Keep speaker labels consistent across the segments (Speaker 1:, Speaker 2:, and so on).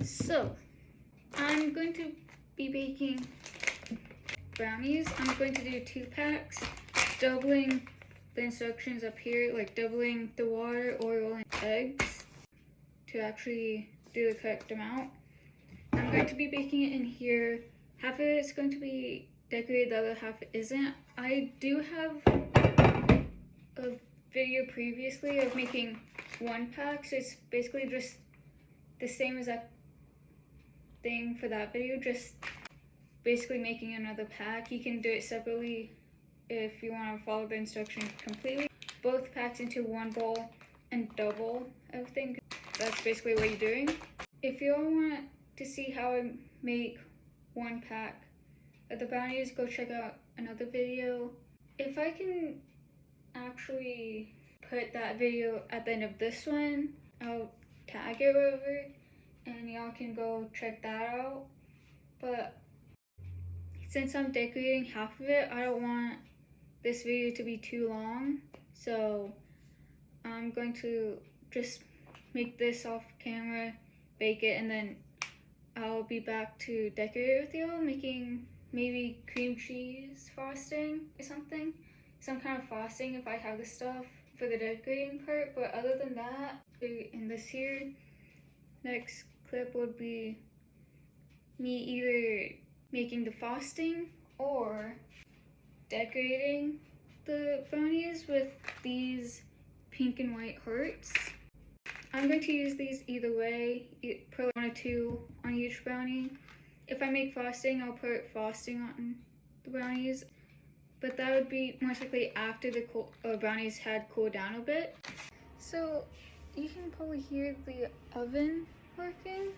Speaker 1: So, I'm going to be baking brownies. I'm going to do 2 packs, doubling the instructions up here, like doubling the water, oil, and eggs to actually do the correct amount. I'm going to be baking it in here. Half of it is going to be decorated, the other half isn't. I do have a video previously of making 1 pack, so it's basically just the same exact thing for that video, just basically making another pack. You can do it separately if you want to follow the instructions completely. Both packs into 1 bowl and double everything. That's basically what you're doing. If you all want to see how I make 1 pack of the brownies, go check out another video. If I can actually put that video at the end of this one, I'll tag it over and y'all can go check that out. But since I'm decorating half of it, I don't want this video to be too long, so I'm going to just make this off camera, bake it, and then I'll be back to decorate with y'all, making maybe cream cheese frosting or something, some kind of frosting if I have the stuff for the decorating part. But other than that, in this here next clip would be me either making the frosting or decorating the brownies with these pink and white hearts. I'm going to use these either way, put 1 or 2 on each brownie. If I make frosting, I'll put frosting on the brownies, but that would be most likely after the brownies had cooled down a bit. So you can probably hear the oven working.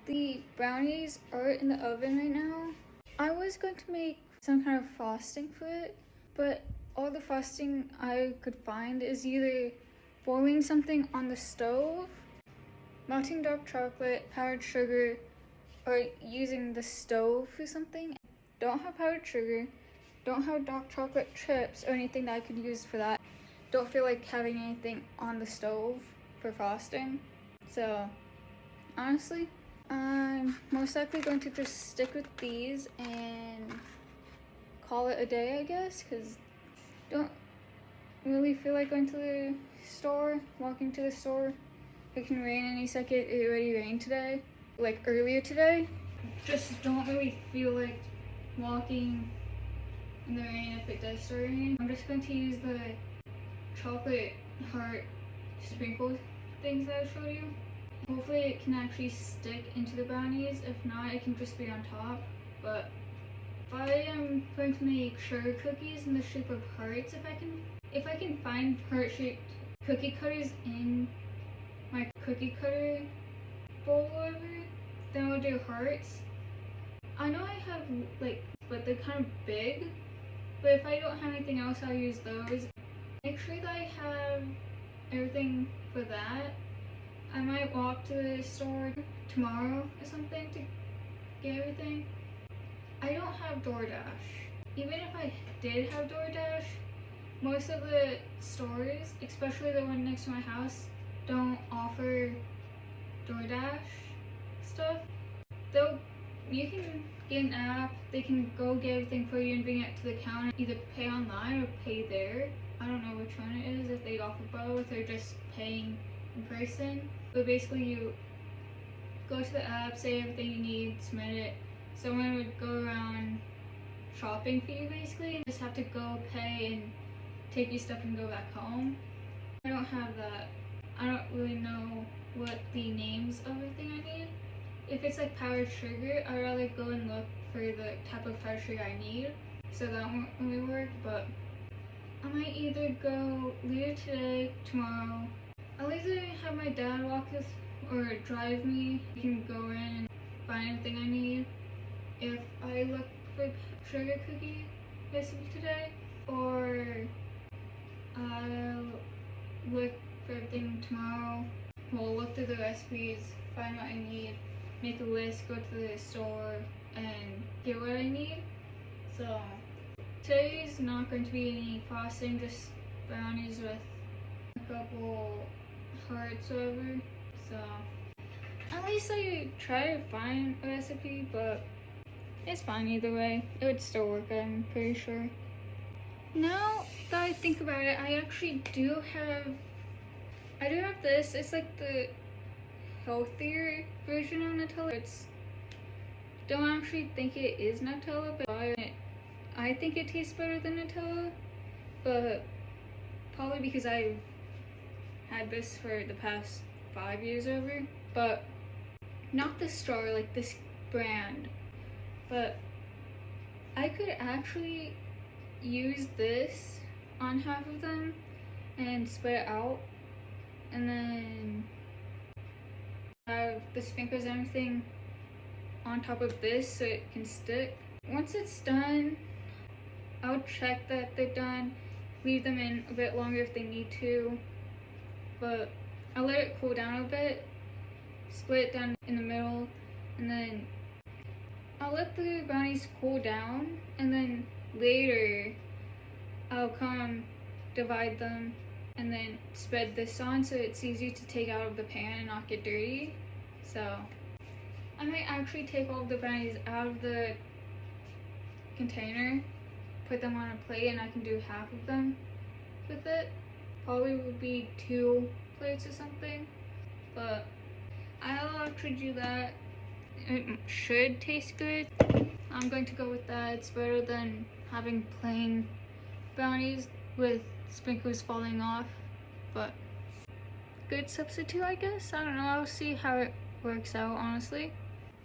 Speaker 1: The brownies are in the oven right now. I was going to make some kind of frosting for it, but all the frosting I could find is either boiling something on the stove, melting dark chocolate, powdered sugar, or using the stove for something. Don't have powdered sugar, don't have dark chocolate chips or anything that I could use for that. Don't feel like having anything on the stove for frosting. So honestly, I'm most likely going to just stick with these and call it a day, I guess, because don't really feel like going to the store, walking to the store. It can rain any second. It already rained today, like earlier today. Just don't really feel like walking in the rain if it does start raining. I'm just going to use the chocolate heart sprinkle things that I showed you. Hopefully it can actually stick into the brownies. If not, it can just be on top. But I am going to make sugar cookies in the shape of hearts if I can find heart-shaped cookie cutters in my cookie cutter bowl or whatever, then we'll do hearts. I know I have but they're kind of big, but if I don't have anything else, I'll use those. Make sure that I have everything for that. I might walk to the store tomorrow or something to get everything. I don't have DoorDash. Even if I did have DoorDash, most of the stores, especially the one next to my house, don't offer DoorDash stuff. You can get an app, they can go get everything for you and bring it to the counter. Either pay online or pay there. I don't know which one it is, if they offer both or just paying in person. But basically you go to the app, say everything you need, submit it. Someone would go around shopping for you basically, and just have to go pay and take your stuff and go back home. I don't have that. I don't really know what the names of everything I need. If it's like powdered sugar, I'd rather go and look for the type of powdered sugar I need, so that won't really work. But I might either go later today, tomorrow. I'll either have my dad walk us or drive me. You can go in and find everything I need. If I look for sugar cookie recipe today, or I'll look for everything tomorrow. We'll look through the recipes, find what I need, make a list, go to the store, and get what I need. So today's not going to be any frosting, just brownies with a couple hearts over. So At least I try to find a recipe, but it's fine either way. It would still work, I'm pretty sure. Now that I think about it, I actually do have this. It's like the healthier version of Nutella. It's don't actually think it is Nutella, but I think it tastes better than Nutella, but probably because I've had this for the past 5 years over, but not the store, like this brand. But I could actually use this on half of them and spread it out, and then have the sprinkles and everything on top of this so it can stick. Once it's done, I'll check that they're done, leave them in a bit longer if they need to, but I'll let it cool down a bit, split it down in the middle, and then I'll let the brownies cool down, and then later I'll come divide them and then spread this on so it's easy to take out of the pan and not get dirty. So I might actually take all of the brownies out of the container, put them on a plate, and I can do half of them with it. Probably would be 2 plates or something, but I'll actually do that. It should taste good. I'm going to go with that. It's better than having plain brownies with sprinkles falling off, but good substitute, I guess. I don't know, I'll see how it works out, honestly.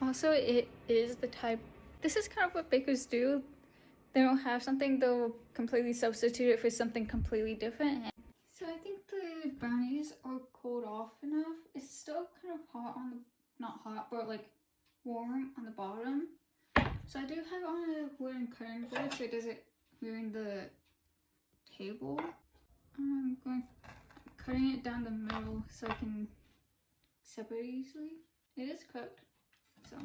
Speaker 1: Also, it is the type, this is kind of what bakers do. They don't have something, they'll completely substitute it for something completely different. So I think the brownies are cooled off enough. It's still kind of hot on the, not hot, but like warm on the bottom. So I do have it on a wooden cutting board so it doesn't ruin the table. I'm cutting it down the middle so I can separate easily. It is cooked. So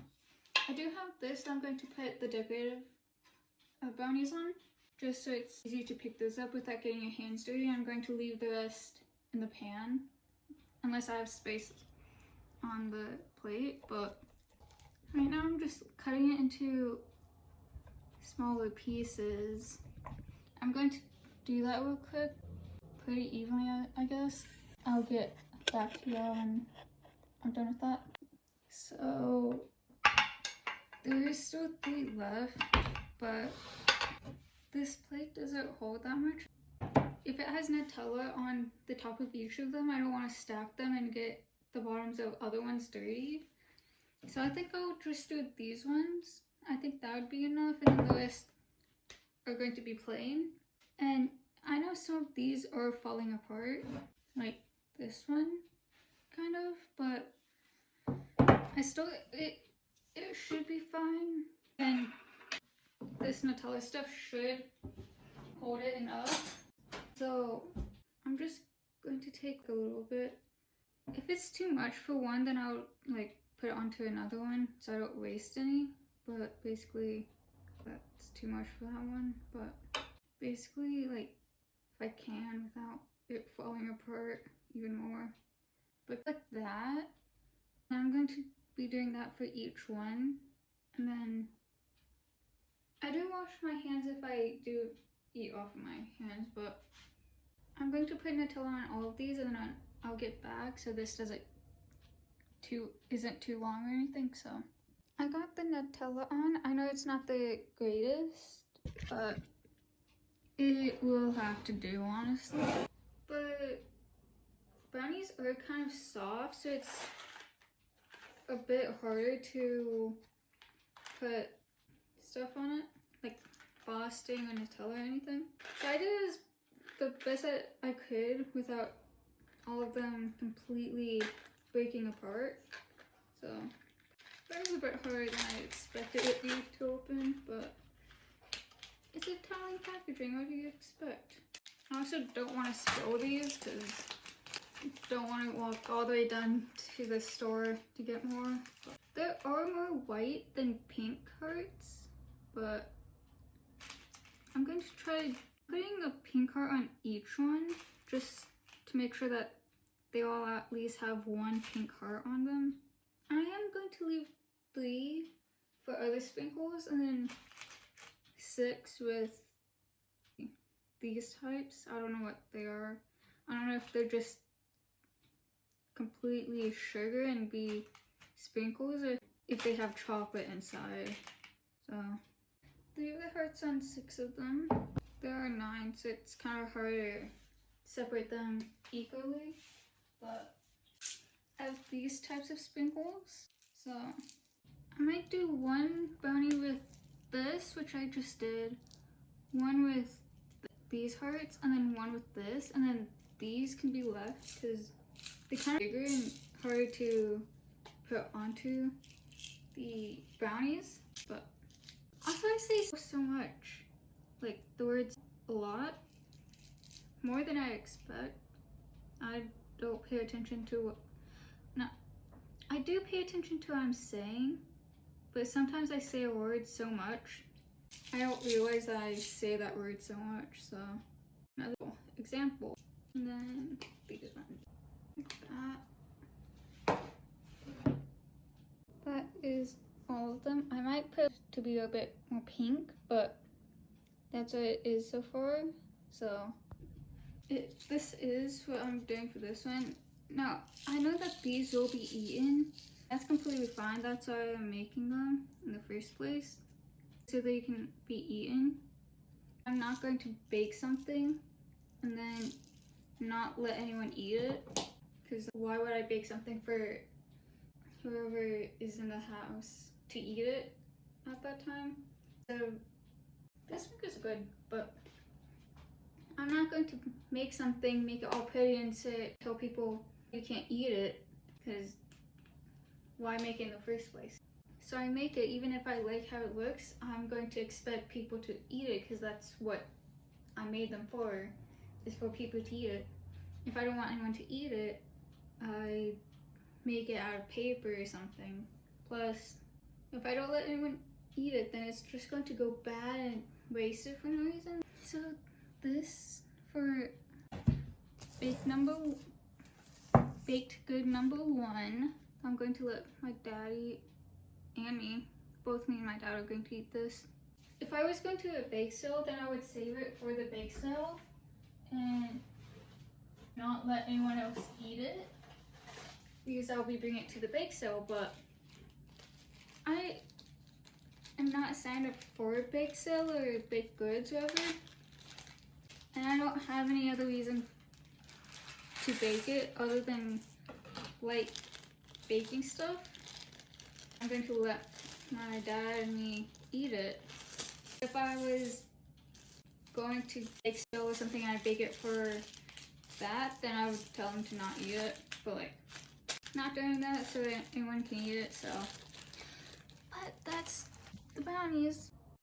Speaker 1: I do have this that I'm going to put the decorative brownies on, just so it's easy to pick those up without getting your hands dirty. I'm going to leave the rest in the pan, unless I have space on the plate, but right now I'm just cutting it into smaller pieces. I'm going to do that real quick, pretty evenly, I guess. I'll get back to y'all when I'm done with that. So there is still 3 left, but this plate doesn't hold that much. If it has Nutella on the top of each of them, I don't want to stack them and get the bottoms of other ones dirty. So I think I'll just do these ones. I think that would be enough, and then the rest are going to be plain. And I know some of these are falling apart, like this one, kind of, but I still, it should be fine. And this Nutella stuff should hold it enough. So I'm just going to take a little bit. If it's too much for one, then I'll like put it onto another one so I don't waste any. But basically that's too much for that one. But basically, like, if I can without it falling apart even more. But like that. And I'm going to be doing that for each one. And then I do wash my hands if I do eat off of my hands, but I'm going to put Nutella on all of these, and then I'll get back so this isn't too long or anything. So I got the Nutella on. I know it's not the greatest, but it will have to do, honestly. But brownies are kind of soft, so it's a bit harder to put stuff on it, like frosting or Nutella or anything. So I did as the best that I could without all of them completely breaking apart. So that was a bit harder than I expected it to open, but it's Italian packaging. What do you expect? I also don't want to spill these because I don't want to walk all the way down to the store to get more. There are more white than pink hearts, but I'm going to try putting a pink heart on each one just to make sure that they all at least have one pink heart on them. I am going to leave 3 for other sprinkles and then 6 with these types. I don't know what they are. I don't know if they're just completely sugar and be sprinkles or if they have chocolate inside. So 3 of the hearts on 6 of them. There are 9, so it's kind of hard to separate them equally. But I have these types of sprinkles. So I might do 1 brownie with this, which I just did. 1 with these hearts, and then 1 with this, and then these can be left because they're kind of bigger and harder to put onto the brownies. But also I say so much, like the words a lot, more than I expect. I don't pay attention to what, no, I do pay attention to what I'm saying, but sometimes I say a word so much I don't realize that I say that word so much. So another example, and then these ones like that. That is all of them. I might put it to be a bit more pink, but that's what it is so far. So this is what I'm doing for this one. Now I know that these will be eaten. That's completely fine. That's why I'm making them in the first place, so they can be eaten. I'm not going to bake something and then not let anyone eat it, because why would I bake something for whoever is in the house to eat it at that time? So this one is good, but I'm not going to make something, make it all pretty and tell people you can't eat it, because why make it in the first place? So I make it, even if I like how it looks, I'm going to expect people to eat it, because that's what I made them for, is for people to eat it. If I don't want anyone to eat it, I make it out of paper or something. Plus, if I don't let anyone eat it, then it's just going to go bad and wasted for no reason. So this for baked good number 1. I'm going to let my daddy and me, both me and my dad are going to eat this. If I was going to a bake sale, then I would save it for the bake sale and not let anyone else eat it, because I'll be bringing it to the bake sale. But I am not signed up for a bake sale or baked goods or whatever, and I don't have any other reason to bake it other than like baking stuff. I'm going to let my dad and me eat it. If I was going to bake sale or something and I bake it for that, then I would tell them to not eat it. But like, not doing that so that anyone can eat it. So, but that's the brownies.